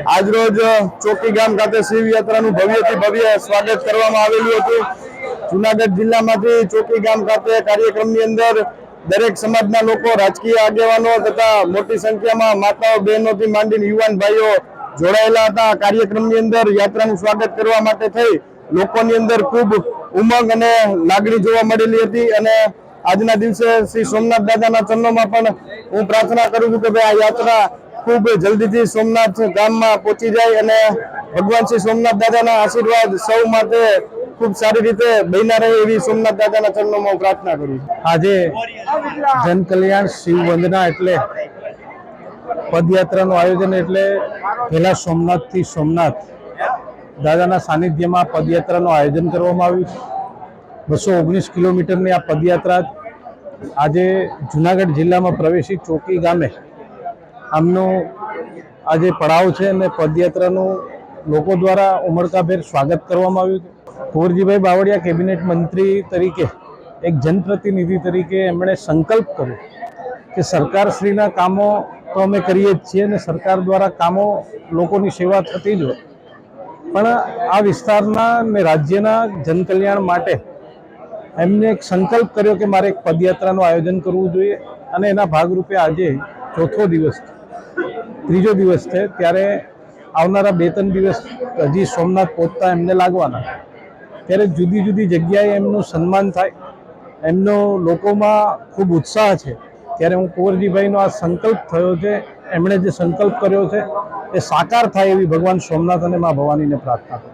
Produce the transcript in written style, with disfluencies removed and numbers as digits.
આજરોજ ચોકી ગામ ખાતે શિવ યાત્રાનું ભવ્યથી ભવ્ય સ્વાગત કરવામાં આવેલું હતું। જૂનાગઢ જિલ્લામાંથી ચોકી ગામ ખાતે કાર્યક્રમની અંદર દરેક સમાજના લોકો, રાજકીય આગેવાનો તથા મોટી સંખ્યામાં માતાઓ, બહેનોથી માંડીને યુવાન ભાઈઓ જોડાયેલા હતા। કાર્યક્રમની અંદર યાત્રાનું સ્વાગત કરવા માટે થઈ લોકોની અંદર ખૂબ ઉમંગ અને લાગણી જોવા મળેલી હતી અને આજના દિવસે શ્રી સોમનાથ દાદાના ચરણોમાં પણ હું પ્રાર્થના કરું છું કે ભાઈ આ યાત્રા ખૂબ જલ્દીથી સોમનાથ ગામમાં પહોંચી જાય અને ભગવાન શ્રી સોમનાથ દાદાના આશીર્વાદ સૌ માટે ખૂબ સારી રીતે બન્યા રહે એવી સોમનાથ દાદાના ચરણોમાં હું પ્રાર્થના કરું છું। આજે જનકલ્યાણ શિવ વંદના એટલે પદયાત્રાનું આયોજન એટલે પહેલા સોમનાથથી સોમનાથ દાદાના સાનિધ્યમાં પદયાત્રાનું આયોજન કરવામાં આવ્યું છે। 219 કિલોમીટરની આ પદયાત્રા આજે જૂનાગઢ જિલ્લામાં પ્રવેશી ચોકી ગામે આમનું આજે પડાવ છે અને પદયાત્રાનું લોકો દ્વારા ઉમળકાભેર સ્વાગત કરવામાં આવ્યું છે। કુંવરજીભાઈ બાવળિયા કેબિનેટ મંત્રી તરીકે એક જનપ્રતિનિધિ તરીકે એમણે સંકલ્પ કર્યો કે સરકારશ્રીના કામો તો અમે કરીએ જ છીએ અને સરકાર દ્વારા કામો લોકોની સેવા થતી જ હોય, પણ આ વિસ્તારના અને રાજ્યના જનકલ્યાણ માટે એમને એક સંકલ્પ કર્યો કે મારે એક પદયાત્રાનું આયોજન કરવું જોઈએ અને એના ભાગરૂપે આજે ચોથો દિવસ, ત્રીજો દિવસ છે, ત્યારે આવનારા 2-3 દિવસ હજી સોમનાથ પહોંચતા એમને લાગવાના, ત્યારે જુદી જુદી જગ્યાએ એમનું સન્માન થાય, એમનો લોકોમાં ખૂબ ઉત્સાહ છે। ત્યારે હું કુંવરજીભાઈનો આ સંકલ્પ થયો છે, એમણે જે સંકલ્પ કર્યો છે એ સાકાર થાય એવી ભગવાન સોમનાથ અને મા ભવાનીને પ્રાર્થના કરું।